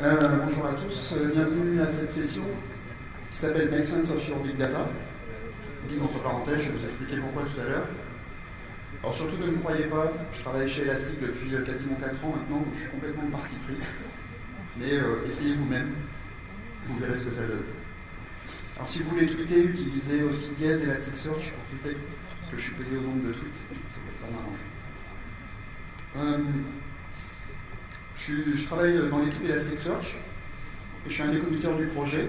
Bonjour à tous, bienvenue à cette session qui s'appelle Make Sense of Your Big Data. Big entre parenthèses, je vais vous expliquer pourquoi tout à l'heure. Alors surtout ne me croyez pas, je travaille chez Elastic depuis quasiment 4 ans maintenant, donc je suis complètement parti pris. Mais essayez vous-même, vous verrez ce que ça donne. Alors si vous voulez tweeter, utilisez aussi dièse Elasticsearch pour tweeter, parce que je suis payé au nombre de tweets, ça m'arrange. Je travaille dans l'équipe Elasticsearch et je suis un des committeurs du projet.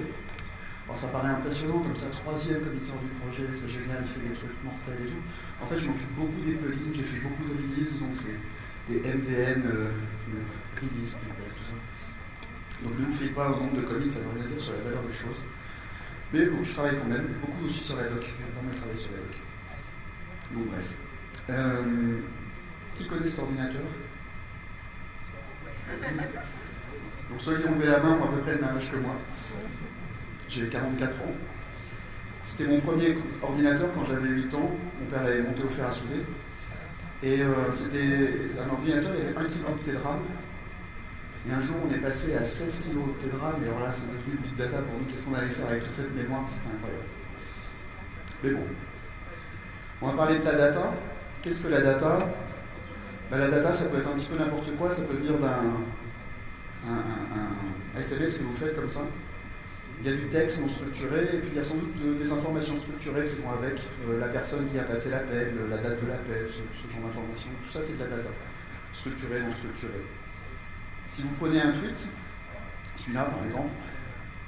Alors ça paraît impressionnant comme ça, 3e committeur du projet, c'est génial, il fait des trucs mortels et tout. En fait, je m'occupe beaucoup des plugins, j'ai fait beaucoup de releases, donc c'est des MVN, release, tout ça. Donc ne vous fiez pas au nombre de commits, ça ne veut rien dire sur la valeur des choses. Mais bon, je travaille quand même, beaucoup aussi sur la doc, j'ai vraiment travaillé sur la doc. Donc bref. Qui connaît cet ordinateur? Donc ceux qui ont levé la main ont à peu près le même âge que moi. J'ai 44 ans. C'était mon premier ordinateur quand j'avais 8 ans. Mon père avait monté au fer à souder. Et c'était un ordinateur, il y avait 1 kilo de RAM. Et un jour, on est passé à 16 kg de RAM. Et alors là, c'est devenu big data pour nous. Qu'est-ce qu'on allait faire avec toute cette mémoire? C'était incroyable. Mais bon. On va parler de la data. Qu'est-ce que la data? La data, ça peut être un petit peu n'importe quoi. Ça peut venir d'un SMS que vous faites comme ça. Il y a du texte non structuré, et puis il y a sans doute des informations structurées qui vont avec la personne qui a passé l'appel, la date de l'appel, ce genre d'informations. Tout ça, c'est de la data. Structurée, non structurée. Si vous prenez un tweet, celui-là par exemple,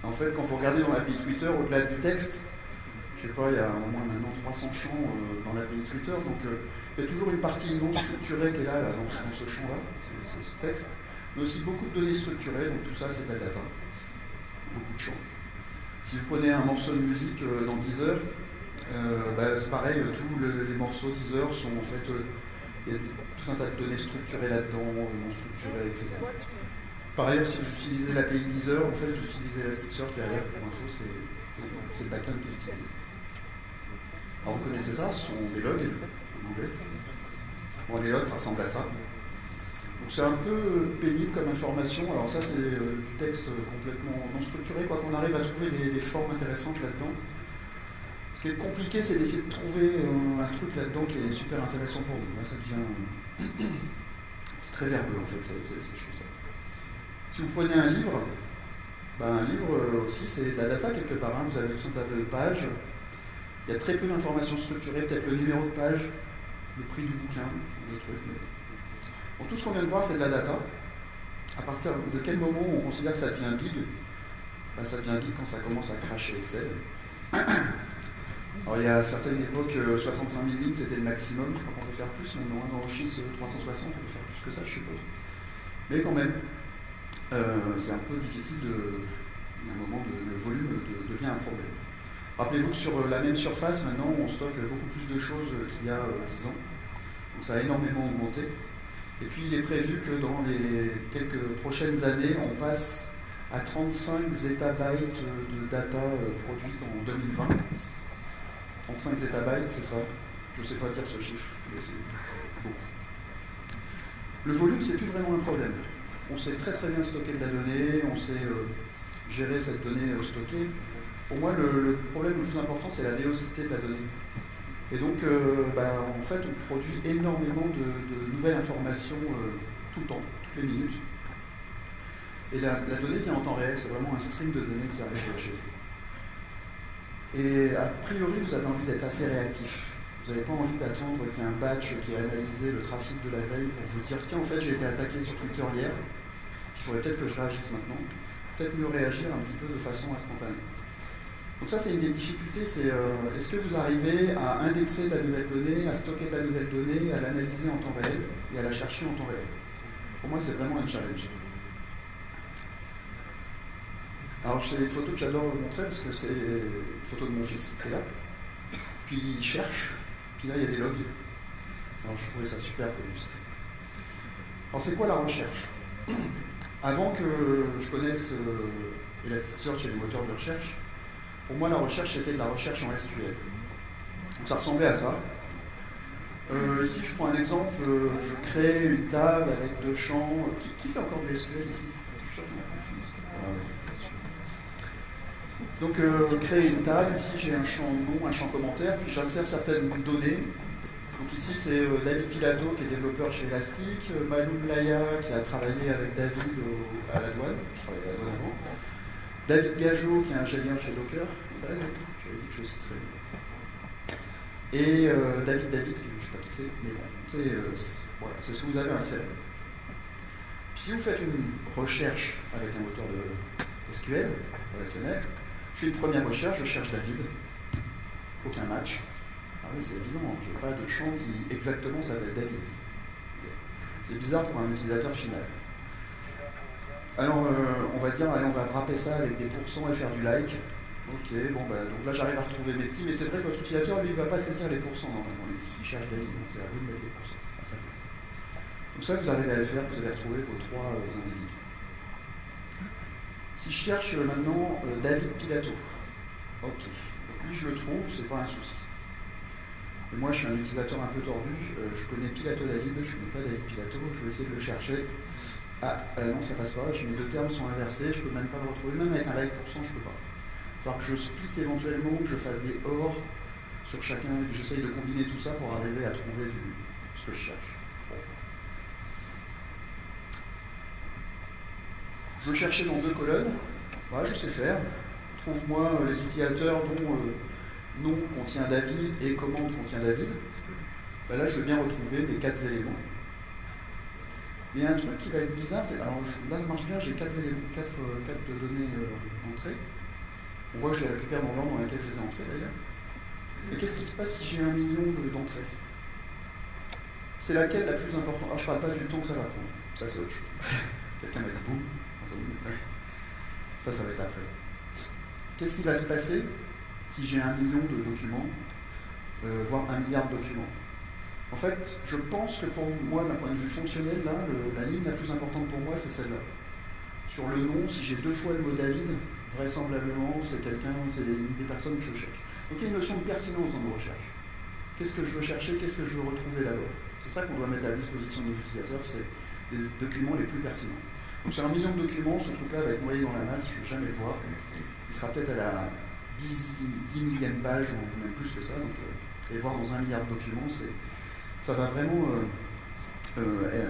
en fait, quand vous regardez dans l'API Twitter, au-delà du texte, je sais pas, il y a au moins maintenant 300 champs dans l'API Twitter, donc il y a toujours une partie non structurée qui est là dans ce champ-là, ce texte, mais aussi beaucoup de données structurées, donc tout ça, c'est de la data. Beaucoup de champs. Si vous prenez un morceau de musique dans Deezer, c'est pareil, tous les morceaux Deezer sont en fait, il y a tout un tas de données structurées là-dedans, non structurées, etc. Par ailleurs, si vous utilisez l'API Deezer, en fait, vous utilisez Elasticsearch derrière, pour info, c'est le backend qui l'utilise. Alors vous connaissez ça, ce sont des logs en anglais. Bon, les logs, ça ressemble à ça. Donc c'est un peu pénible comme information. Alors ça, c'est du texte complètement non structuré, quoi qu'on arrive à trouver des formes intéressantes là-dedans. Ce qui est compliqué, c'est d'essayer de trouver un truc là-dedans qui est super intéressant pour nous. Là, ça devient... c'est très verbeux, en fait, ces choses-là. Si vous prenez un livre aussi, c'est de la data quelque part. Vous avez tout un tas de pages. Il y a très peu d'informations structurées, peut-être le numéro de page, le prix du bouquin, des trucs. Mais... Bon, tout ce qu'on vient de voir, c'est de la data. À partir de quel moment on considère que ça devient big? Ça devient big quand ça commence à cracher Excel. Alors il y a à certaines époques, 65 000 lignes, c'était le maximum. Je crois qu'on peut faire plus maintenant. Dans Office 360, on peut faire plus que ça, je suppose. Mais quand même, c'est un peu difficile à un moment, le volume devient un problème. Rappelez-vous que sur la même surface, maintenant, on stocke beaucoup plus de choses qu'il y a 10 ans. Donc ça a énormément augmenté. Et puis il est prévu que dans les quelques prochaines années, on passe à 35 zétabytes de data produite en 2020. 35 zétabytes, c'est ça. Je ne sais pas dire ce chiffre. Bon. Le volume, c'est plus vraiment un problème. On sait très très bien stocker de la donnée, on sait gérer cette donnée stockée. Pour moi, le problème le plus important, c'est la vélocité de la donnée. Et donc, en fait, on produit énormément de nouvelles informations tout le temps, toutes les minutes. Et la donnée vient en temps réel, c'est vraiment un stream de données qui arrive chez vous. Et a priori, vous avez envie d'être assez réactif. Vous n'avez pas envie d'attendre qu'il y ait un batch qui ait analysé le trafic de la veille pour vous dire « Tiens, en fait, j'ai été attaqué sur Twitter hier, il faudrait peut-être que je réagisse maintenant. » Peut-être mieux réagir un petit peu de façon instantanée. Donc ça, c'est une des difficultés, c'est est-ce que vous arrivez à indexer de la nouvelle donnée, à stocker de la nouvelle donnée, à l'analyser en temps réel et à la chercher en temps réel? Pour moi, c'est vraiment un challenge. Alors, j'ai une photo que j'adore vous montrer parce que c'est une photo de mon fils qui est là. Puis il cherche, puis là, il y a des logs. Alors, je trouvais ça super pour illustrer. Alors, c'est quoi la recherche? Avant que je connaisse Elasticsearch et les moteurs de recherche, pour moi, la recherche, c'était de la recherche en SQL. Donc, ça ressemblait à ça. Ici, je prends un exemple. Je crée une table avec 2 champs. Qui fait encore de SQL ici? Je Donc créer une table, ici j'ai un champ nom, un champ commentaire, puis j'insère certaines données. Donc ici c'est David Pilato qui est développeur chez Elastic, Maloum Laya qui a travaillé avec David à la douane, je travaillais à la douane avant, David Gageot qui est ingénieur chez Docker, j'avais dit que je citerais. Et David, je ne sais pas qui c'est, mais bon, voilà, c'est ce que vous avez inséré. Si vous faites une recherche avec un moteur de SQL relationnel, je fais une première recherche, je cherche David, aucun match. Ah oui, c'est évident, je n'ai pas de champ qui exactement s'appelle David. C'est bizarre pour un utilisateur final. Alors, on va dire, allez, on va wrapper ça avec des pourcents et faire du like. Ok, bon, bah, donc là j'arrive à retrouver mes petits, mais c'est vrai que votre utilisateur, lui, il ne va pas saisir les pourcents normalement. Il cherche David, c'est à vous de mettre les pourcents à sa place. Donc ça, vous arrivez à le faire, vous allez retrouver vos trois individus. Si je cherche maintenant David Pilato, ok, donc lui je le trouve, c'est pas un souci. Et moi je suis un utilisateur un peu tordu, je connais Pilato David, je connais pas David Pilato, je vais essayer de le chercher. Ah, non ça passe pas, mes deux termes sont inversés, je peux même pas le retrouver, même avec un like pourcent je peux pas. Il va falloir que je split éventuellement, que je fasse des OR sur chacun, et que j'essaye de combiner tout ça pour arriver à trouver ce que je cherche. Je veux chercher dans deux colonnes, voilà, je sais faire. Trouve-moi les utilisateurs dont nom contient David et commande contient David. Ben là, je veux bien retrouver mes 4 éléments. Mais il y a un truc qui va être bizarre, alors là, ça marche bien, j'ai 4 données entrées. On voit que je les récupère dans l'ordre dans lequel je les ai entrées d'ailleurs. Et qu'est-ce qui se passe si j'ai 1 million d'entrées? C'est laquelle la plus importante? Alors, je ne parle pas du temps que ça va prendre. Ça, c'est autre chose. Quelqu'un m'a dit boum. Ça va être après. Qu'est-ce qui va se passer si j'ai 1 million de documents, voire 1 milliard de documents? En fait, je pense que pour moi, d'un point de vue fonctionnel, là, la ligne la plus importante pour moi, c'est celle-là. Sur le nom, si j'ai 2 fois le mot David, vraisemblablement, c'est une des personnes que je cherche. Donc il y a une notion de pertinence dans nos recherches. Qu'est-ce que je veux chercher? Qu'est-ce que je veux retrouver là-bas? C'est ça qu'on doit mettre à la disposition de nos utilisateurs, c'est les documents les plus pertinents. Donc sur 1 million de documents, ce truc-là va être noyé dans la masse, je ne vais jamais le voir. Il sera peut-être à la 10 millième page ou même plus que ça. Donc, et voir dans 1 milliard de documents, ça va vraiment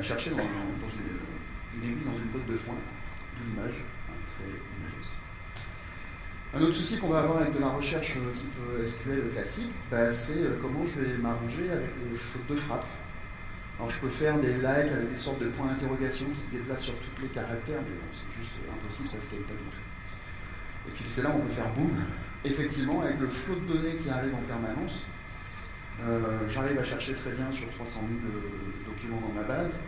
chercher dans une aiguille dans une botte de foin, de l'image, très imageuse. Un autre souci qu'on va avoir avec de la recherche type SQL classique, c'est comment je vais m'arranger avec les fautes de frappe. Alors je peux faire des likes avec des sortes de points d'interrogation qui se déplacent sur tous les caractères, mais bon, c'est juste impossible, ça ne se scale pas du tout. Et puis c'est là où on peut faire boum. Effectivement, avec le flot de données qui arrive en permanence, j'arrive à chercher très bien sur 300 000 documents dans ma base.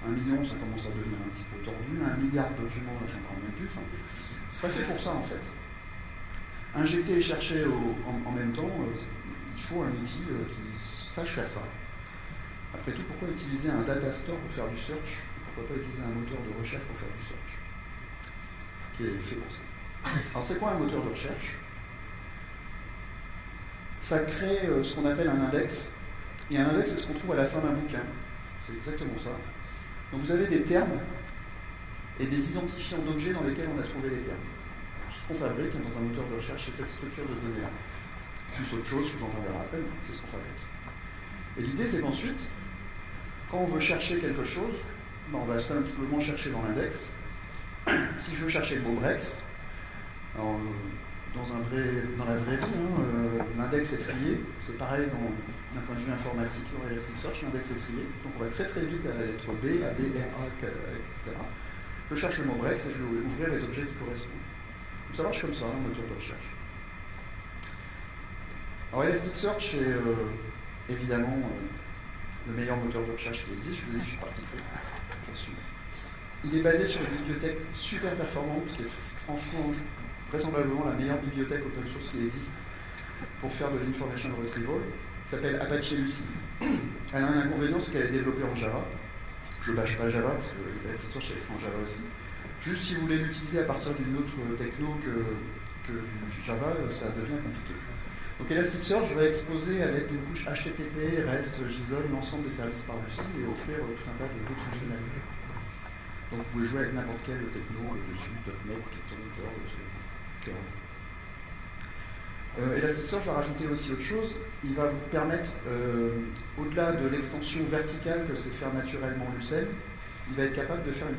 1 million, ça commence à devenir un petit peu tordu. 1 milliard de documents, là, j'en parle même plus. Enfin, c'est pas fait pour ça, en fait. Injecter et chercher en même temps, il faut un outil qui sache faire ça. Après tout, pourquoi utiliser un data store pour faire du search? Pourquoi pas utiliser un moteur de recherche pour faire du search? Qui est fait pour ça. Alors, c'est quoi un moteur de recherche? Ça crée ce qu'on appelle un index. Et un index, c'est ce qu'on trouve à la fin d'un bouquin. C'est exactement ça. Donc, vous avez des termes et des identifiants d'objets dans lesquels on a trouvé les termes. Ce qu'on fabrique dans un moteur de recherche, c'est cette structure de données-là. Plus autre chose, je vous en parlerai après, c'est ce qu'on fabrique. Et l'idée, c'est qu'ensuite, quand on veut chercher quelque chose, on va simplement chercher dans l'index. Si je veux chercher le mot Brex, alors, dans la vraie vie, l'index est trié. C'est pareil d'un point de vue informatique, dans Elasticsearch, l'index est trié. Donc on va très très vite à la lettre B, à B, R, A, etc. Je cherche le mot Brex et je vais ouvrir les objets qui correspondent. Donc ça marche comme ça, un moteur de recherche. Alors Elasticsearch est évidemment le meilleur moteur de recherche qui existe. Je vous ai dit, je suis particulier. Il est basé sur une bibliothèque super performante, qui est franchement, vraisemblablement la meilleure bibliothèque open source qui existe pour faire de l'information retrieval. Elle s'appelle Apache Lucy. Elle a un inconvénient, c'est qu'elle est développée en Java. Je ne bâche pas Java, parce que Elasticsearch est fait en Java aussi. Juste si vous voulez l'utiliser à partir d'une autre techno que Java, ça devient compliqué. Donc Elasticsearch va exposer à l'aide d'une couche HTTP, REST, JSON, l'ensemble des services par Lucy et offrir tout un tas d'autres fonctionnalités. Donc vous pouvez jouer avec n'importe quel techno dessus, .NET, Python, Curl. Elasticsearch va rajouter aussi autre chose. Il va vous permettre, au-delà de l'extension verticale que sait faire naturellement Lucene, il va être capable de faire une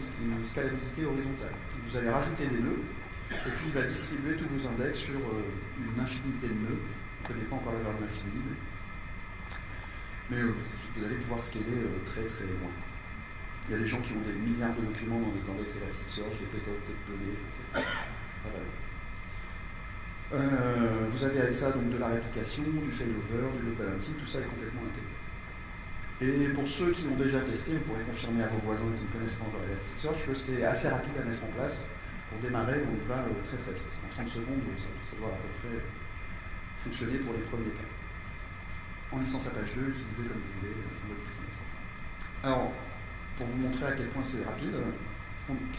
scalabilité horizontale. Vous allez rajouter des nœuds, et puis il va distribuer tous vos index sur une infinité de nœuds. On ne connaît pas encore la valeur de l'infini, mais vous allez pouvoir scaler très très loin. Il y a des gens qui ont des milliards de documents dans des index Elasticsearch, des pétaoctets de données, c'est très valable. Vous avez avec ça donc de la réplication, du failover, du load balancing, tout ça est complètement intégré. Et pour ceux qui l'ont déjà testé, vous pourrez confirmer à vos voisins qui ne connaissent pas encore Elasticsearch que c'est assez rapide à mettre en place. Pour démarrer, on y va très très vite. En 30 secondes, ça doit à peu près fonctionner pour les premiers cas. En licence Apache 2, utilisez comme vous voulez dans votre business. Alors, pour vous montrer à quel point c'est rapide,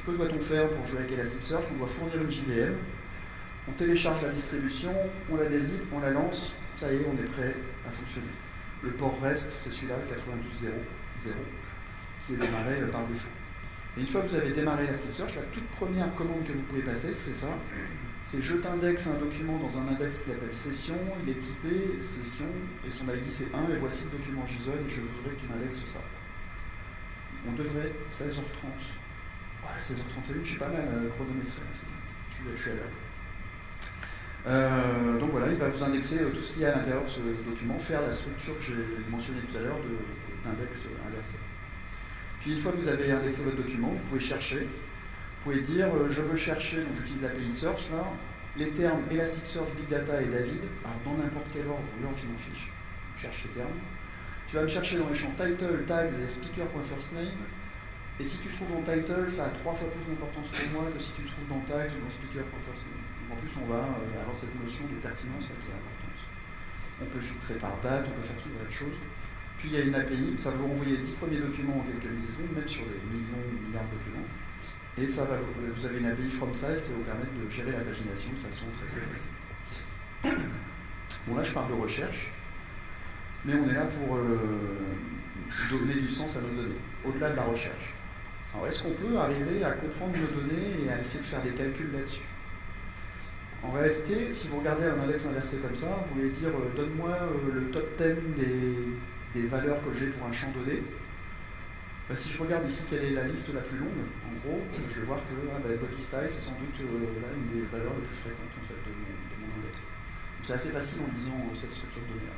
que doit-on faire pour jouer avec Elasticsearch? On doit fournir une JVM, on télécharge la distribution, on la dézip, on la lance, ça y est, on est prêt à fonctionner. Le port REST, c'est celui-là, 92.0.0, qui est démarré par défaut. Et une fois que vous avez démarré Elasticsearch, la toute première commande que vous pouvez passer, c'est ça. C'est je t'indexe un document dans un index qui s'appelle session, il est typé session, et son ID c'est 1, et voici le document JSON, et je voudrais que tu m'indexes ça. On devrait 16h30. Ouais, 16h31, je suis pas mal chronométré, je suis à l'heure. Donc voilà, il va vous indexer tout ce qu'il y a à l'intérieur de ce document, faire la structure que j'ai mentionnée tout à l'heure d'index inversé. Puis une fois que vous avez indexé votre document, vous pouvez chercher. Vous pouvez dire, je veux chercher, donc j'utilise l'API Search là, les termes Elasticsearch, Big Data et David, alors dans n'importe quel ordre, l'ordre je m'en fiche, je cherche ces termes. Tu vas me chercher dans les champs title, tags et speaker.firstname, et si tu trouves dans title, ça a 3 fois plus d'importance pour moi que si tu trouves dans tags ou dans speaker.firstname. En plus, on va avoir cette notion de pertinence qui est importante. On peut filtrer par date, on peut faire tout un tas de choses. Puis il y a une API, ça va vous renvoyer les 10 premiers documents en quelques millisecondes, même sur des millions ou milliards de documents. Et ça va, vous avez une API from size qui va vous permettre de gérer la pagination de façon très très facile. Bon là je parle de recherche, mais on est là pour donner du sens à nos données, au-delà de la recherche. Alors est-ce qu'on peut arriver à comprendre nos données et à essayer de faire des calculs là-dessus? En réalité, si vous regardez un index inversé comme ça, vous voulez dire donne-moi le top 10 des valeurs que j'ai pour un champ donné. Ben, si je regarde ici quelle est la liste la plus longue, en gros, je vais voir que body style c'est sans doute là, une des valeurs les plus fréquentes en fait, de mon index. C'est assez facile en lisant cette structure de données-là.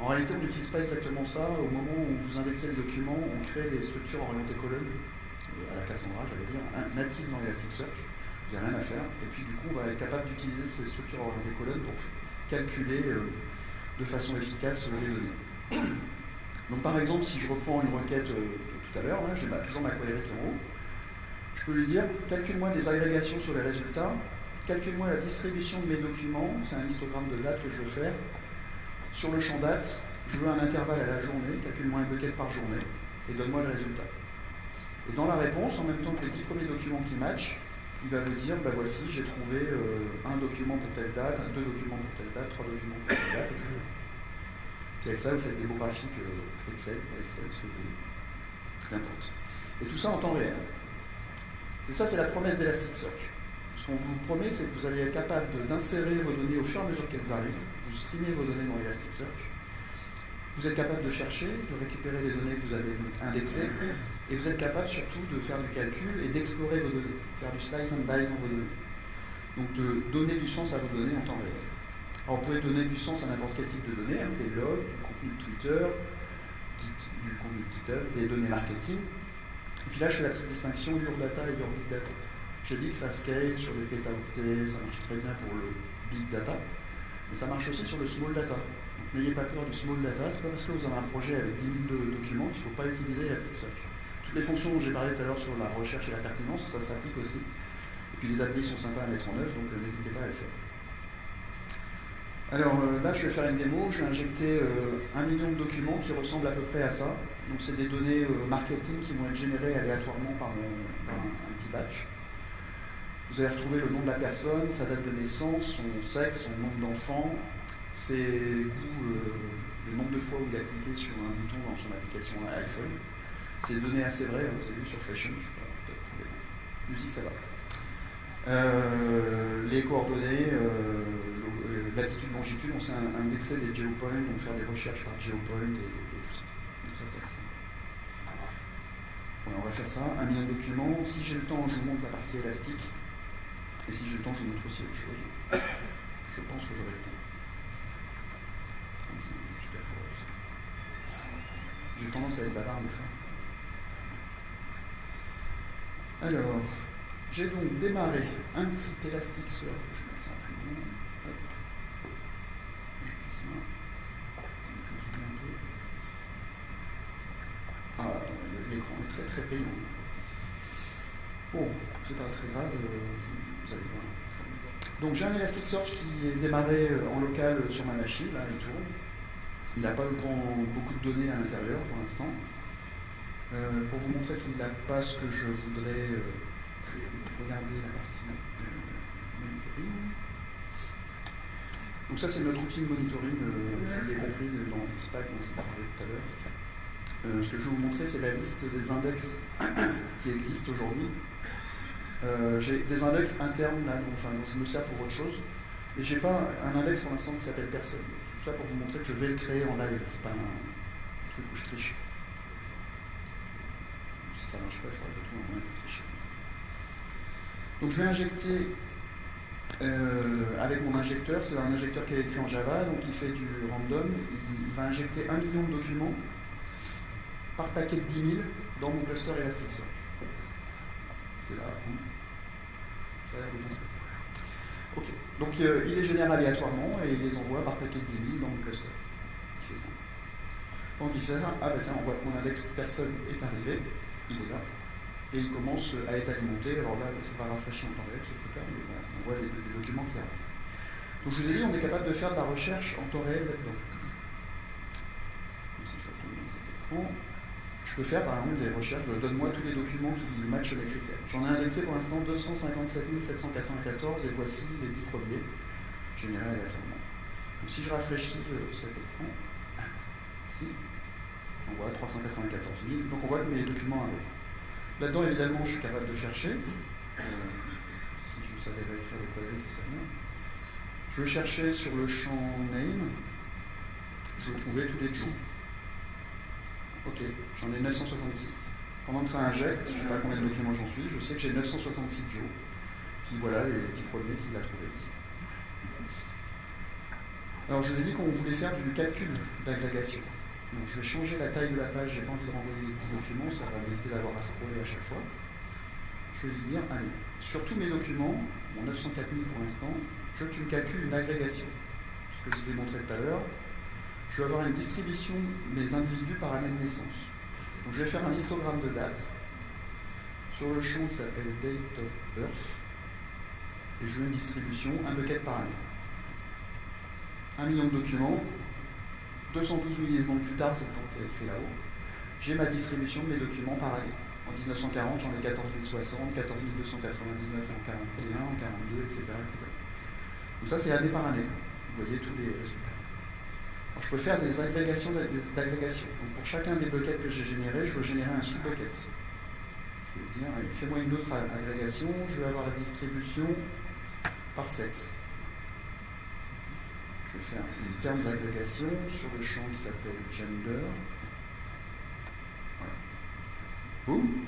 En réalité, on n'utilise pas exactement ça. Au moment où vous indexez le document, on crée des structures orientées colonnes, à la Cassandra, j'allais dire, natives dans Elasticsearch. Il n'y a rien à faire. Et puis du coup, on va être capable d'utiliser ces structures orientées colonnes pour calculer de façon efficace les données. Donc par exemple, si je reprends une requête tout à l'heure, j'ai toujours ma query qui est en haut, je peux lui dire, calcule-moi des agrégations sur les résultats, calcule-moi la distribution de mes documents, c'est un histogramme de date que je veux faire. Sur le champ date, je veux un intervalle à la journée, calcule-moi un bucket par journée, et donne-moi le résultat. Et dans la réponse, en même temps que les 10 premiers documents qui matchent, il va vous dire, bah voici, j'ai trouvé un document pour telle date, 2 documents pour telle date, 3 documents pour telle date, etc. Puis avec ça, vous faites des beaux graphiques Excel, ce que vous voulez. N'importe. Et tout ça en temps réel. Et ça, c'est la promesse d'Elasticsearch. Ce qu'on vous promet, c'est que vous allez être capable d'insérer vos données au fur et à mesure qu'elles arrivent. Vous streamez vos données dans Elasticsearch. Vous êtes capable de chercher, de récupérer les données que vous avez indexées, et vous êtes capable surtout de faire du calcul et d'explorer vos données, faire du slice and dice dans vos données. Donc de donner du sens à vos données en temps réel. Alors vous pouvez donner du sens à n'importe quel type de données, des logs, du contenu de Twitter, du contenu de GitHub, des données marketing. Et puis là, je fais la petite distinction your data et your big data. Je dis que ça scale sur les pétaoctets, ça marche très bien pour le big data, mais ça marche aussi sur le small data. N'ayez pas peur du small data, c'est pas parce que vous avez un projet avec 10 000 documents qu'il ne faut pas utiliser Elasticsearch. Toutes les fonctions dont j'ai parlé tout à l'heure sur la recherche et la pertinence, ça s'applique aussi. Et puis les API sont sympas à mettre en œuvre, donc n'hésitez pas à les faire. Alors là, je vais faire une démo, je vais injecter 1 million de documents qui ressemblent à peu près à ça. Donc c'est des données marketing qui vont être générées aléatoirement par un petit batch. Vous allez retrouver le nom de la personne, sa date de naissance, son sexe, son nombre d'enfants, ses goûts, le nombre de fois où il a cliqué sur un bouton dans son application iPhone. C'est des données assez vraies, vous avez vu sur Fashion, je ne sais pas, peut-être trouver Musique, ça va. Les coordonnées, latitude, longitude, on sait indexer des geopoints, donc faire des recherches par geopoint et tout ça. Donc ça. Voilà, on va faire ça, 1 million de documents. Si j'ai le temps, je vous montre la partie élastique. Et si j'ai le temps, je vous montre aussi autre chose. Je pense que j'aurai le temps. J'ai tendance à être bavard des fois. Alors, j'ai donc démarré un petit élastique sur. Je vais mettre ça en plus long. Hop. Je fais ça. Je me souviens un peu. Ah, l'écran est très très brillant. Bon, c'est pas très grave. Vous allez voir. Donc j'ai un Elasticsearch qui est démarré en local sur ma machine, là, il tourne. Il n'a pas beaucoup de données à l'intérieur pour l'instant. Pour vous montrer qu'il n'a pas ce que je voudrais, je vais regarder la partie monitoring. Donc ça c'est notre outil de monitoring, vous l'avez compris dans le SPAC dont je vous parlais tout à l'heure. Ce que je vais vous montrer c'est la liste des index qui existent aujourd'hui. J'ai des index internes là, donc je me sers pour autre chose. Et j'ai pas un index pour l'instant qui s'appelle personne. Tout ça pour vous montrer que je vais le créer en live, c'est pas un truc où je triche. Si ça marche pas, il faudra que je trouve un moyen de tricher. Donc je vais injecter avec mon injecteur, c'est un injecteur qui est écrit en Java, donc il fait du random, il va injecter 1 million de documents par paquet de 10 000 dans mon cluster Elasticsearch. C'est là où ça a l'air de bien se passer. Ok, donc il les génère aléatoirement et il les envoie par paquet de 10 000 dans mon cluster. Il fait ça. Donc il fait ça, ah ben tiens, on voit que mon index personne est arrivé, il est là, et il commence à être alimenté. Alors là, c'est pas rafraîchi en temps réel ce truc-là, mais voilà, on voit les documents qui arrivent. Donc je vous ai dit, on est capable de faire de la recherche en temps réel là-dedans. Donc si je retourne dans cet écran, je peux faire par exemple des recherches, donne-moi tous les documents qui matchent mes critères. J'en ai indexé pour l'instant 257 794 et voici les 10 premiers générés aléatoirement. Donc si je rafraîchis cet écran, ici, on voit 394 000, donc on voit que mes documents arrivent. Là-dedans évidemment je suis capable de chercher, si je savais faire des queries, ça serait bien. Je vais chercher sur le champ name, je vais trouver tous les Joe. Ok, j'en ai 966. Pendant que ça injecte, je ne sais pas combien de documents j'en suis, je sais que j'ai 966 Joe. Puis voilà les 10 premiers qu'il a trouvés ici. Alors je vous ai dit qu'on voulait faire du calcul d'agrégation. Donc je vais changer la taille de la page, j'ai pas envie de renvoyer les 10 documents, ça va m'éviter d'avoir à scroller à chaque fois. Je vais lui dire, allez, sur tous mes documents, bon 904 000 pour l'instant, je veux que tu me calcules une agrégation. Ce que je vous ai montré tout à l'heure. Je vais avoir une distribution des individus par année de naissance. Donc je vais faire un histogramme de date sur le champ qui s'appelle Date of Birth et je veux une distribution, un bucket par année. 1 million de documents, 212 millisecondes plus tard, c'est le temps qui est écrit là-haut, j'ai ma distribution de mes documents par année. En 1940, j'en ai 14 060, 14 299 en 41, en 42, etc. Donc ça, c'est année par année. Vous voyez tous les résultats. Alors, je peux faire des agrégations d'agrégation. Donc pour chacun des buckets que j'ai générés, je veux générer un sous-bucket. Je vais dire, fais-moi une autre agrégation, je vais avoir la distribution par sexe. Je vais faire une terme d'agrégation sur le champ qui s'appelle gender. Voilà. Boum.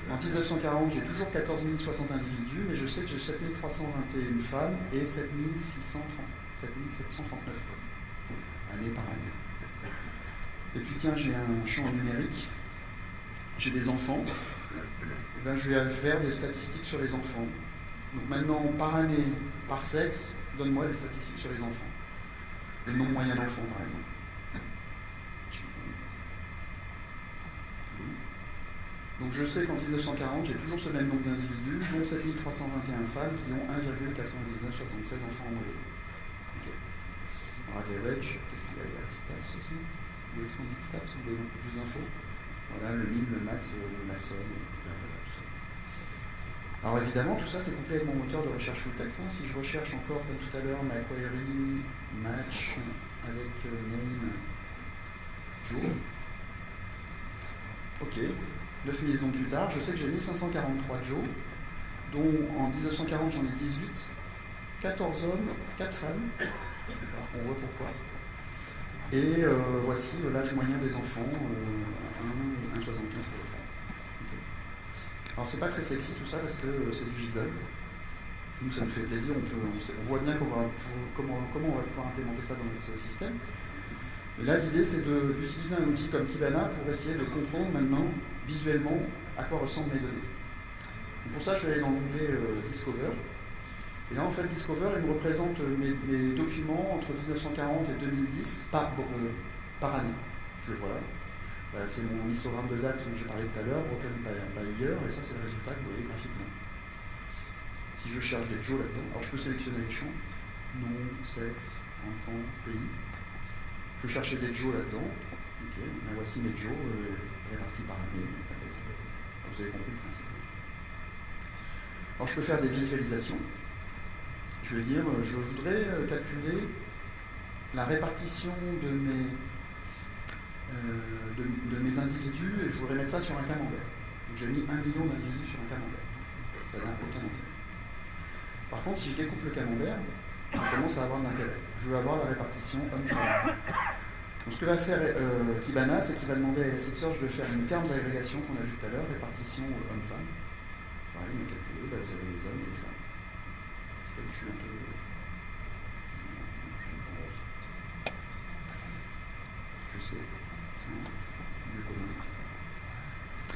En 1940, j'ai toujours 14 060 individus, mais je sais que j'ai 7 321 femmes et 7 739 hommes. Année par année. Et puis tiens, j'ai un champ numérique, j'ai des enfants, et ben, je vais faire des statistiques sur les enfants. Donc maintenant, par année, par sexe, donne-moi les statistiques sur les enfants. Les nombres moyens d'enfants, par exemple. Donc je sais qu'en 1940, j'ai toujours ce même nombre d'individus, dont 7321 femmes qui ont 1,9976 enfants en moyenne. Average, qu'est-ce qu'il y a? Il y a stats aussi. Vous voulez que dit stats, vous voulez plus d'infos? Voilà, le min, le max, la somme, etc. Alors évidemment, tout ça c'est couplé avec mon moteur de recherche full text. Si je recherche encore, comme tout à l'heure, ma query match avec name jour. Ok, 9 millisecondes plus tard, je sais que j'ai 1543 Joe dont en 1940 j'en ai 18, 14 hommes, 4 femmes. On voit pourquoi. Et voici l'âge moyen des enfants, 1,75 pour les femmes. Okay. Alors c'est pas très sexy tout ça parce que c'est du JSON. Nous ça nous fait plaisir, on voit bien comment on va pouvoir implémenter ça dans notre système. Et là l'idée c'est d'utiliser un outil comme Kibana pour essayer de comprendre maintenant visuellement à quoi ressemblent mes données. Donc pour ça je vais aller dans l'onglet Discover. Et là, en fait, Discover, il me représente mes documents entre 1940 et 2010 par année. Je le vois là. C'est mon histogramme de date dont j'ai parlé tout à l'heure, broken by year, et ça, c'est le résultat que vous voyez graphiquement. Si je cherche des Joe là-dedans, alors je peux sélectionner les champs, nom, sexe, enfant, pays. Je peux chercher des Joe là-dedans. Ok, ben voici mes Joe répartis par année. Vous avez compris le principe. Alors, je peux faire des visualisations. Je vais dire, je voudrais calculer la répartition de mes individus et je voudrais mettre ça sur un camembert. Donc j'ai mis 1 million d'individus sur un camembert. Ça n'a aucun intérêt. Par contre, si je découpe le camembert, ça commence à avoir de l'intérêt. Je veux avoir la répartition homme-femme. Donc ce que va faire Kibana, c'est qu'il va demander à Elasticsearch de faire une terms agrégation qu'on a vu tout à l'heure, répartition homme-femme. Pareil, il m'a calculé, vous avez les hommes et les femmes. Je suis un peu... Je sais, c'est mieux commun.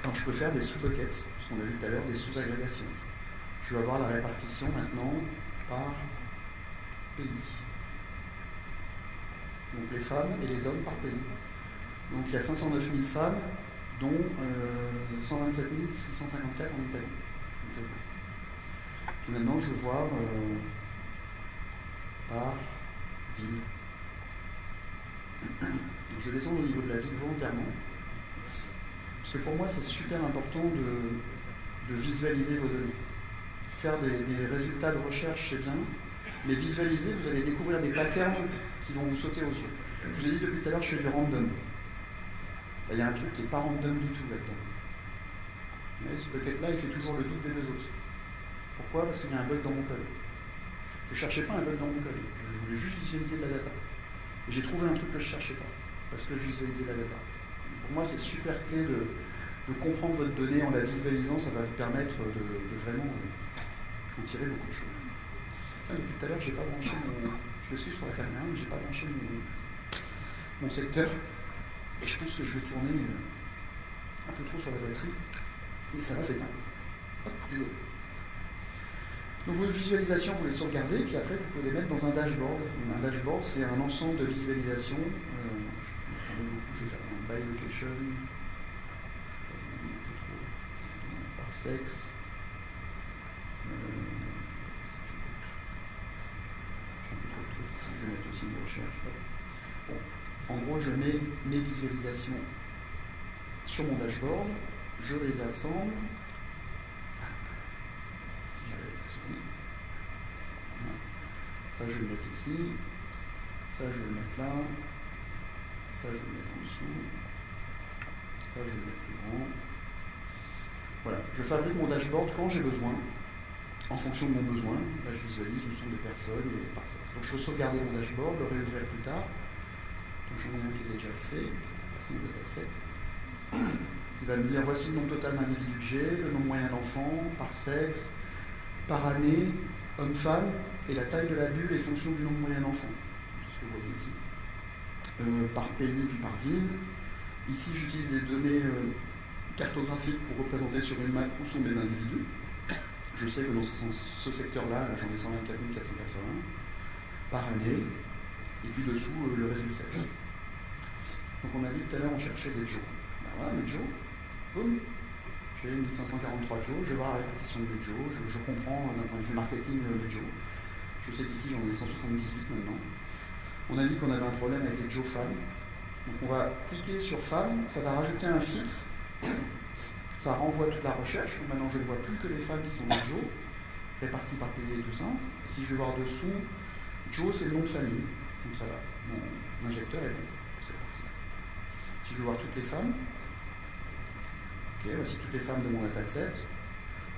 Alors je peux faire des sous-buckets, ce qu'on a vu tout à l'heure, des sous-agrégations. Je vais avoir la répartition maintenant par pays. Donc les femmes et les hommes par pays. Donc il y a 509 000 femmes, dont 127 654 en Italie. Et maintenant, je vais voir par ville. Donc, je descends au niveau de la ville volontairement. Parce que pour moi, c'est super important de visualiser vos données. Faire des résultats de recherche, c'est bien, mais visualiser, vous allez découvrir des patterns qui vont vous sauter aux yeux. Je vous ai dit depuis tout à l'heure, je fais du random. Il y a un truc qui n'est pas random du tout là-dedans. Ce bucket-là, il fait toujours le double des deux autres. Pourquoi? Parce qu'il y a un bug dans mon code. Je ne cherchais pas un bug dans mon code, je voulais juste visualiser de la data. Et j'ai trouvé un truc que je ne cherchais pas, parce que je visualisais de la data. Pour moi, c'est super clé de comprendre votre donnée en la visualisant, ça va vous permettre de vraiment en tirer beaucoup de choses. Là, depuis tout à l'heure, je n'ai pas branché mon... Je le suis sur la caméra, mais je n'ai pas branché mon secteur. Et je pense que je vais tourner un peu trop sur la batterie, et ça va s'éteindre. Hop, désolé. Donc vos visualisations, vous les sauvegardez, puis après vous pouvez les mettre dans un dashboard. Un dashboard, c'est un ensemble de visualisations. Je vais faire un by location, par sexe. Je vais mettre aussi une recherche. Bon. En gros, je mets mes visualisations sur mon dashboard, je les assemble. Ça, je vais le mettre ici. Ça, je vais le mettre là. Ça, je vais le mettre en dessous. Ça, je vais le mettre plus grand. Voilà. Je fabrique mon dashboard quand j'ai besoin, en fonction de mon besoin. Là, je visualise le nombre de personnes et par ça. Donc, je peux sauvegarder mon dashboard, le réouvrir plus tard. Donc, j'en ai un qui est déjà fait. Personne dataset. Il va me dire voici le nombre total d'individus que j'ai, le nombre moyen d'enfants, par sexe, par année, homme-femme, et la taille de la bulle est fonction du nombre moyen d'enfants. C'est ce que vous voyez ici. Par pays puis par ville. Ici, j'utilise des données cartographiques pour représenter sur une map où sont mes individus. Je sais que dans ce secteur-là, j'en ai 124 480 par année. Et puis dessous, le résultat. Donc on a dit tout à l'heure, on cherchait des Joe. Ben voilà, mes Joe. Boum. J'ai 1543 Joe. Je vais voir la répartition de mes Joe. Je comprends d'un point de vue marketing les Joe. Je sais qu'ici, j'en ai 178 maintenant. On a dit qu'on avait un problème avec les Joe femmes. Donc on va cliquer sur femmes. Ça va rajouter un filtre. Ça renvoie toute la recherche. Maintenant, je ne vois plus que les femmes qui sont des Joe, réparties par pays et tout ça. Et si je vais voir dessous, Joe, c'est le nom de famille. Donc ça va. Mon injecteur est bon. C'est parti. Si je veux voir toutes les femmes, ok, voici toutes les femmes de mon dataset.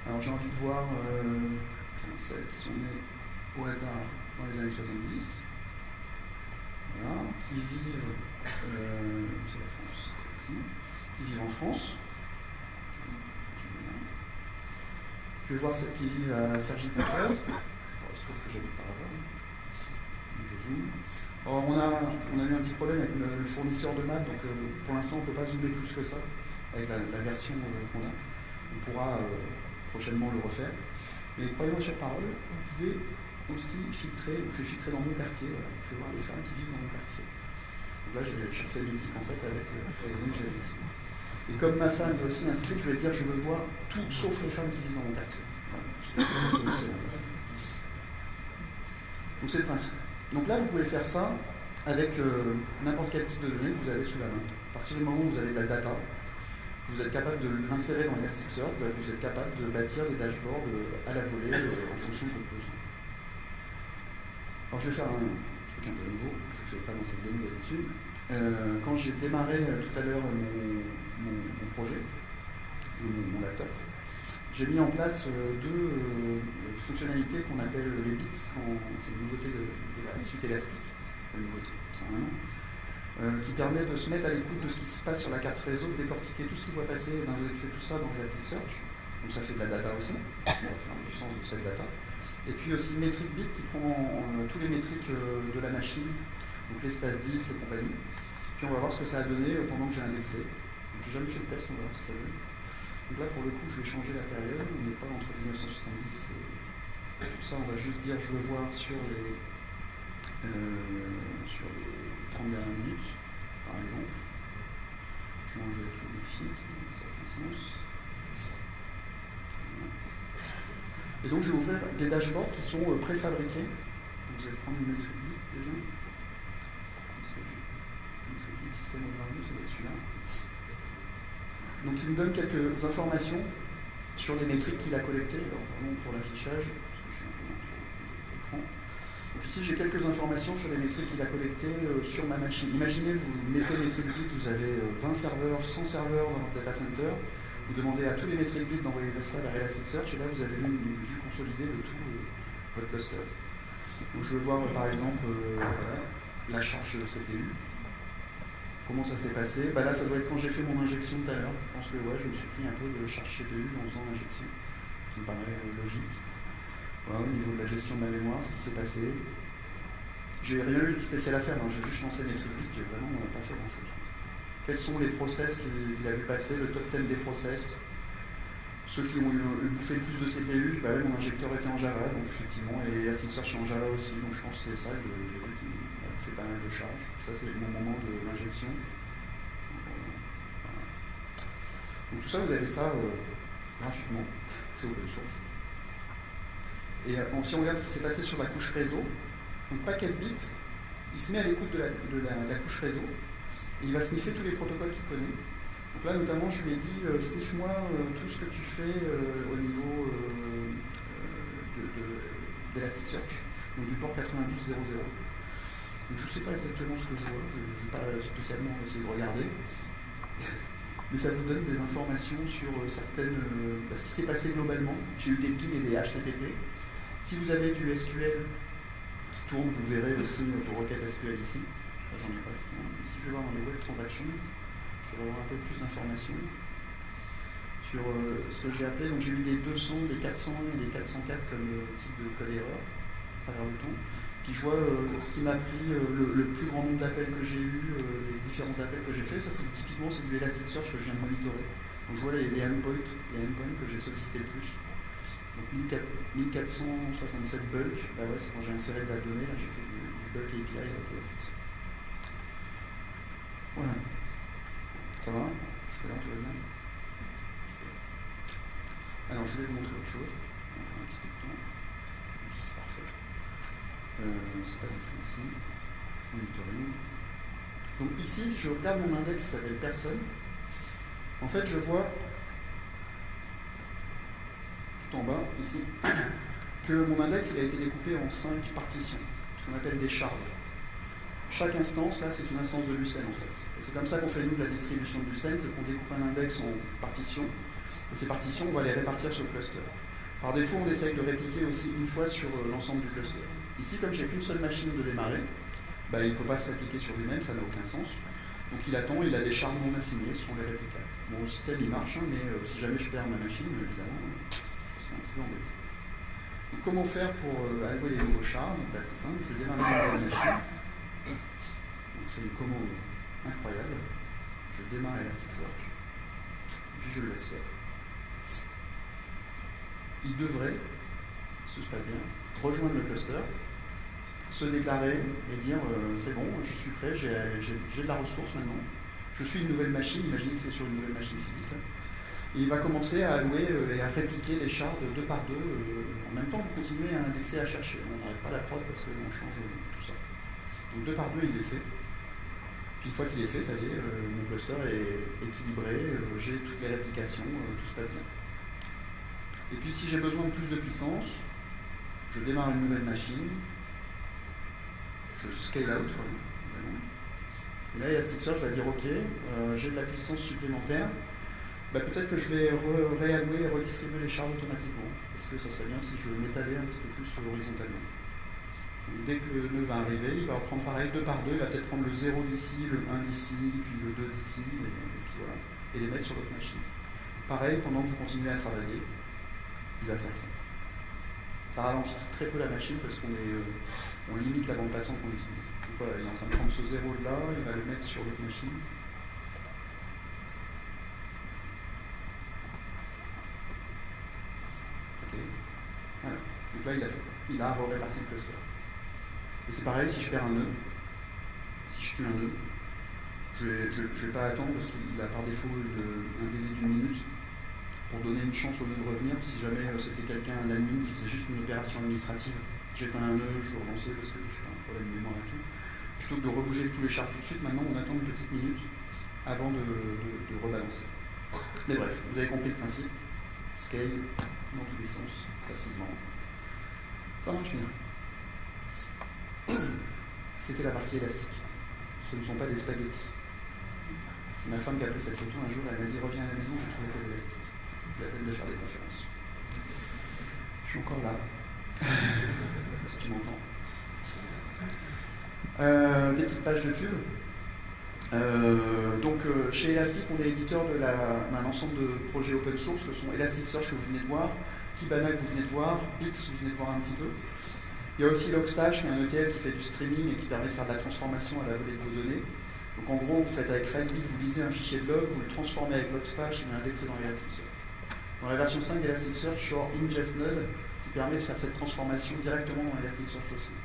Alors j'ai envie de voir celles qui sont nées au hasard dans les années 70, voilà, qui vivent, c'est la France, c'est ici, qui vivent en France. Je vais voir celles qui vivent à Cergy-Pontoise. Il se trouve que j'habite par là. Je zoome. Alors on a eu un petit problème avec le fournisseur de maps, donc pour l'instant on ne peut pas zoomer plus que ça avec la version qu'on a. On pourra prochainement le refaire. Mais croyez-moi sur parole, vous pouvez aussi filtrer, je vais filtrer dans mon quartier, voilà. Je vais voir les femmes qui vivent dans mon quartier. Donc là j'ai fait l'éthique en fait avec les données que j'avais ici. Et comme ma femme est aussi inscrite, je vais dire je veux voir tout sauf les femmes qui vivent dans mon quartier. Voilà. Donc c'est le principe. Donc là, vous pouvez faire ça avec n'importe quel type de données que vous avez sous la main. À partir du moment où vous avez de la data, vous êtes capable de l'insérer dans Elasticsearch, vous êtes capable de bâtir des dashboards à la volée en fonction de votre besoin. Alors je vais faire un truc un peu nouveau, je ne fais pas dans cette donnée d'habitude. Quand j'ai démarré tout à l'heure mon projet, mon laptop, j'ai mis en place deux fonctionnalités qu'on appelle les bits, c'est une nouveauté de la suite élastique, qui permet de se mettre à l'écoute de ce qui se passe sur la carte réseau, de décortiquer tout ce qui doit passer, d'indexer tout ça dans Elasticsearch. Donc ça fait de la data aussi, on va faire du sens de cette data. Et puis aussi Metric Bit qui prend tous les métriques de la machine, donc l'espace disque et compagnie. Puis on va voir ce que ça a donné pendant que j'ai indexé. Donc j'ai jamais fait de test, on va voir ce que ça donne. Donc là, pour le coup, je vais changer la période. On n'est pas entre 1970 et tout ça. On va juste dire, je veux voir sur les 30 dernières minutes, par exemple. Je vais enlever tous les filtres, ça fait sens. Et donc, je vais ouvrir des dashboards qui sont préfabriqués. Donc, je vais prendre une Metric Bit déjà. Metric Bit système overview, ça va être celui-là. Donc il me donne quelques informations sur les métriques qu'il a collectées. Alors pardon pour l'affichage, parce que je suis un peu dans l'écran. Donc ici j'ai quelques informations sur les métriques qu'il a collectées sur ma machine. Imaginez, vous mettez Metric Bit, vous avez 20 serveurs, 100 serveurs dans votre data center. Vous demandez à tous les Metric Bit d'envoyer ça vers Elasticsearch et là vous avez une vue consolidée de tout votre cluster. Donc je veux voir par exemple voilà, la charge CPU. Comment ça s'est passé? Là, ça doit être quand j'ai fait mon injection tout à l'heure. Je pense que ouais, je me suis pris un peu de charge CPU en faisant l'injection, qui me paraît logique. Voilà, au niveau de la gestion de ma mémoire, ce qui s'est passé. J'ai rien eu de spécial à faire, hein. J'ai juste lancé Metric Bit, j'ai vraiment pas fait grand-chose. Quels sont les process qu'il a vu passer, le top 10 des process? Ceux qui ont bouffé le plus de CPU, ouais, mon injecteur était en Java, donc effectivement, et Elasticsearch est en Java aussi, donc je pense que c'est ça, j'ai vu qu'il a bouffé pas mal de charge. Ça, c'est mon moment de l'injection. Voilà. Donc tout ça, vous avez ça gratuitement, c'est open source. Et si on regarde ce qui s'est passé sur la couche réseau, donc PacketBit, il se met à l'écoute de la couche réseau, et il va sniffer tous les protocoles qu'il connaît. Donc là, notamment, je lui ai dit, sniffe-moi tout ce que tu fais au niveau d'Elasticsearch, donc du port 92.00. Donc je ne sais pas exactement ce que je vois, je n'ai pas spécialement essayé de regarder, mais ça vous donne des informations sur certaines... ce qui s'est passé globalement. J'ai eu des PIN et des HTTP. Si vous avez du SQL qui tourne, vous verrez aussi vos requêtes SQL ici. Là, j'en ai pas. Si je vais voir dans les web transactions, je vais avoir un peu plus d'informations sur ce que j'ai appelé. Donc j'ai eu des 200, des 400 et des 404 comme type de code erreur à travers le temps. Puis je vois ce qui m'a pris le plus grand nombre d'appels que j'ai eu, les différents appels que j'ai fait. Ça, c'est typiquement c'est du Elasticsearch que je viens de monitorer. Donc je vois les endpoints que j'ai sollicité le plus. Donc 1467 bulk, bah ouais, c'est quand j'ai inséré de la donnée, là j'ai fait du bulk API avec Elasticsearch. Voilà. Ça va? Jusque là, tout va bien? Alors je vais vous montrer autre chose. Un petit peu de temps. Parfait. C'est pas du tout ici. Monitoring. Donc ici, je regarde mon index qui s'appelle personne. En fait, je vois tout en bas, ici, que mon index il a été découpé en 5 partitions, ce qu'on appelle des charges. Chaque instance, là, c'est une instance de Lucene, en fait. Et c'est comme ça qu'on fait, nous, la distribution de Lucene, c'est qu'on découpe un index en partitions. Et ces partitions, on va les répartir sur le cluster. Par défaut, on essaye de répliquer aussi une fois sur l'ensemble du cluster. Ici, comme j'ai qu'une seule machine de démarrer, bah, il ne peut pas se répliquer sur lui-même, ça n'a aucun sens. Donc il attend, il a des chars non assignés, ce sont les réplicables. Bon, le système il marche, hein, mais si jamais je perds ma machine, évidemment, je serai un petit peu embêté. Donc comment faire pour allouer les nouveaux chars? Bah, c'est simple, je démarre une nouvelle machine. Donc c'est une commande incroyable. Je démarre Elasticsearch, puis je le laisse faire. Il devrait, si ça se passe bien, rejoindre le cluster, se déclarer et dire c'est bon, je suis prêt, j'ai de la ressource maintenant, je suis une nouvelle machine, imaginez que c'est sur une nouvelle machine physique, hein, et il va commencer à allouer et à répliquer les chars de 2 par 2, en même temps vous continuez à indexer, à chercher, on n'arrête pas la prod parce qu'on change tout ça. Donc 2 par 2 il est fait, puis une fois qu'il est fait, ça y est, mon cluster est équilibré, j'ai toutes les réplications, tout se passe bien. Et puis si j'ai besoin de plus de puissance, je démarre une nouvelle machine, je scale out, et là Elasticsearch va dire ok, j'ai de la puissance supplémentaire, bah, peut-être que je vais réallouer et redistribuer les chars automatiquement, parce que ça serait bien si je m'étalais un petit peu plus horizontalement. Donc, dès que le nœud va arriver, il va prendre pareil 2 par 2, il va peut-être prendre le 0 d'ici, le 1 d'ici, puis le 2 d'ici, et puis voilà, et les mettre sur votre machine. Pareil, pendant que vous continuez à travailler, il va faire ça. Ça ralentit très peu la machine parce qu'on on limite la bande passante qu'on utilise. Donc voilà, il est en train de prendre ce 0 de là, il va le mettre sur l'autre machine. Ok. Voilà. Donc là, il a fait. Il a réparti le cluster. Et c'est pareil, si je perds un nœud, si je tue un nœud, je ne vais pas attendre parce qu'il a par défaut un délai d'1 minute pour donner une chance au nœud de revenir. Si jamais c'était quelqu'un, un admin qui faisait juste une opération administrative, j'éteins un nœud, je le relançais parce que je fais un problème de mémoire et tout. Plutôt que de rebouger tous les chars tout de suite, maintenant on attend une petite minute avant de rebalancer. Mais bref, vous avez compris le principe. Scale dans tous les sens, facilement. Ça marche bien. C'était la partie élastique. Ce ne sont pas des spaghettis. C'est ma femme qui a pris cette photo un jour, elle m'a dit reviens à la maison, je trouvais tes élastiques. C'est la peine de faire des conférences. Je suis encore là. Si tu m'entends. Des petites pages de pub. Chez Elastic, on est éditeur d'un ensemble de projets open source que sont Elasticsearch que vous venez de voir, Kibana que vous venez de voir, Bits que vous venez de voir un petit peu. Il y a aussi Logstash, qui est un ETL qui fait du streaming et qui permet de faire de la transformation à la volée de vos données. Donc en gros, vous faites avec FileBit, vous lisez un fichier de log, vous le transformez avec Logstash et vous l'indexez dans Elasticsearch. Dans la version 5 d'Elasticsearch, Shore Ingest Node, qui permet de faire cette transformation directement dans Elasticsearch aussi.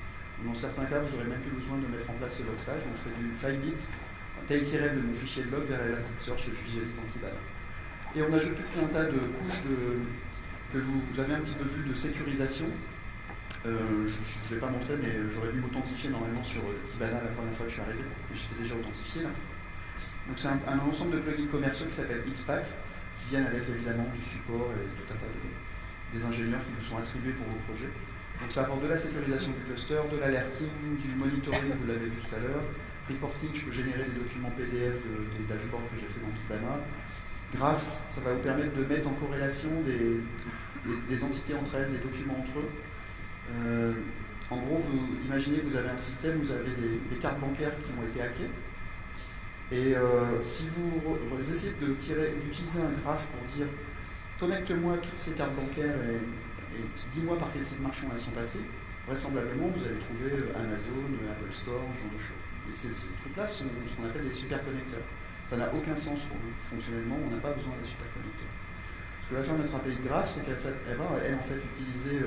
Dans certains cas, vous n'aurez même plus besoin de mettre en place ce Logstash. On fait du FileBit, tel qu'il rêve de mon fichier de log vers Elasticsearch et je visualise en Kibana. Et on ajoute tout un tas de couches que vous avez un petit peu vu de sécurisation. Je ne vais pas montrer, mais j'aurais dû m'authentifier normalement sur Kibana la première fois que je suis arrivé, et j'étais déjà authentifié là. Donc c'est un ensemble de plugins commerciaux qui s'appelle Xpack, qui viennent avec évidemment du support et tout un tas des ingénieurs qui vous sont attribués pour vos projets. Donc ça apporte de la sécurisation du cluster, de l'alerting, du monitoring, vous l'avez vu tout à l'heure, reporting, je peux générer des documents PDF, des dashboards que j'ai fait dans Kibana. Graph, ça va vous permettre de mettre en corrélation des entités entre elles, des documents entre eux. En gros, vous imaginez que vous avez un système, vous avez des cartes bancaires qui ont été hackées. Et si vous essayez d'utiliser un graphe pour dire connecte-moi toutes ces cartes bancaires et dis-moi par quel site marchand elles sont passées, vraisemblablement vous allez trouver Amazon, Apple Store, ce genre de choses. Et ces trucs-là sont ce qu'on appelle des superconnecteurs. Ça n'a aucun sens pour nous. Fonctionnellement, on n'a pas besoin des superconnecteurs. Ce que va faire notre API Graph, c'est qu'elle va en fait utiliser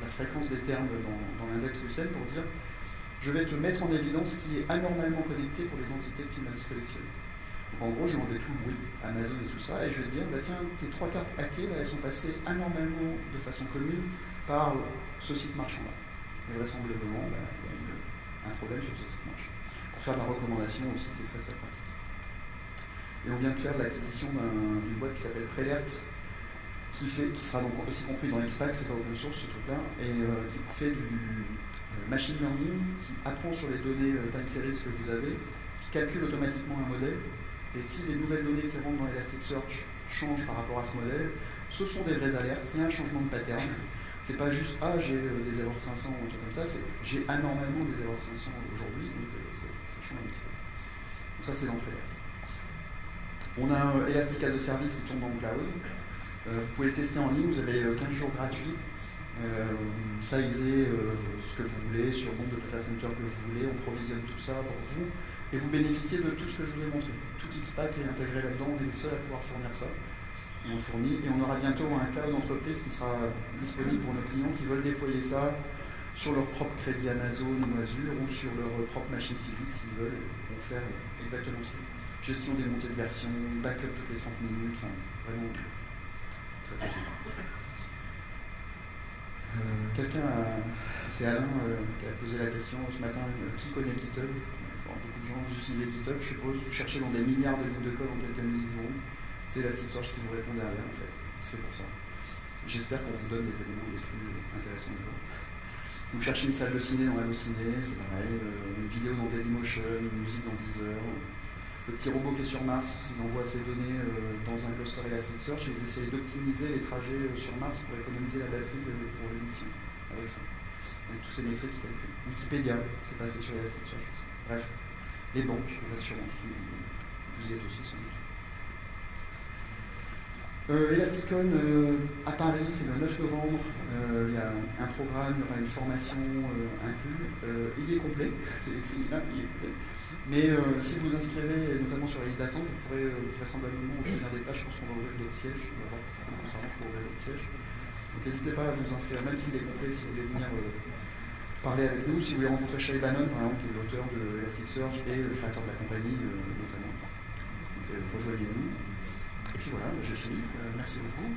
la fréquence des termes dans l'index Lucene pour dire je vais te mettre en évidence ce qui est anormalement connecté pour les entités que tu m'as sélectionnées. Donc en gros, je vais enlever tout le bruit, Amazon et tout ça, et je vais dire, bah, tiens, tes 3 cartes hackées, là, elles sont passées anormalement de façon commune par ce site marchand-là. Et vraisemblablement, bah, il y a un problème sur ce site marchand. Pour faire de la recommandation aussi, c'est très très pratique. Et on vient de faire l'acquisition d'une boîte qui s'appelle Prelert, qui sera donc aussi compris dans Xpack, c'est pas open source ce truc-là, et qui fait du machine learning, qui apprend sur les données time series que vous avez, qui calcule automatiquement un modèle, et si les nouvelles données qui rentrent dans Elasticsearch change par rapport à ce modèle, ce sont des vraies alertes, c'est un changement de pattern. C'est pas juste ah j'ai des erreurs 500 ou un truc comme ça, c'est j'ai anormalement des erreurs 500 aujourd'hui, donc ça change un petit peu. Donc ça c'est l'entrée verte. On a Elastic as a Service qui tombe dans le cloud. Vous pouvez le tester en ligne, vous avez 15 jours gratuits. Sizez ce que vous voulez sur le nombre de data centers que vous voulez, on provisionne tout ça pour vous et vous bénéficiez de tout ce que je vous ai montré. Tout Xpack est intégré là-dedans, on est les seuls à pouvoir fournir ça. Et on fournit, et on aura bientôt un cloud d'entreprise qui sera disponible pour nos clients qui veulent déployer ça sur leur propre crédit Amazon ou Azure ou sur leur propre machine physique s'ils veulent, vont faire exactement ça. Gestion des montées de version, backup toutes les 30 minutes, enfin vraiment très facile. C'est Alain qui a posé la question ce matin, qui connaît GitHub? Beaucoup de gens, vous utilisez GitHub, je suppose, vous cherchez dans des milliards de lignes de code en quelques millisecondes. C'est Elasticsearch qui vous répond derrière, en fait. C'est fait pour ça. J'espère qu'on vous donne des éléments les plus intéressants de vous. Vous cherchez une salle de ciné dans Allociné, c'est pareil, une vidéo dans Dailymotion, une musique dans Deezer. Le petit robot qui est sur Mars, il envoie ses données dans un cluster Elasticsearch et ils essayent d'optimiser les trajets sur Mars pour économiser la batterie pour l'émission. Avec ça. Avec tous ces métriques qui calculent. Wikipédia, c'est passé sur Elasticsearch aussi. Bref, les banques, les assurances, vous y êtes aussi sans doute. Elasticon à Paris, c'est le 9 novembre, il y a un programme, il y aura une formation inclus. Il est complet, c'est écrit là, il est complet. Mais si vous inscrivez, notamment sur la liste d'attente, vous pourrez vraisemblablement obtenir des places. Je pense qu'on va ouvrir d'autres sièges. On va voir si ça s'arrange pour ouvrir d'autres sièges. Donc n'hésitez pas à vous inscrire, même s'il est complet, si vous voulez venir parler avec nous, si vous voulez rencontrer Shay Bannon, par exemple, qui est l'auteur de Elasticsearch et le créateur de la compagnie, notamment. Donc rejoignez-nous. Et puis voilà, j'ai fini. Merci beaucoup.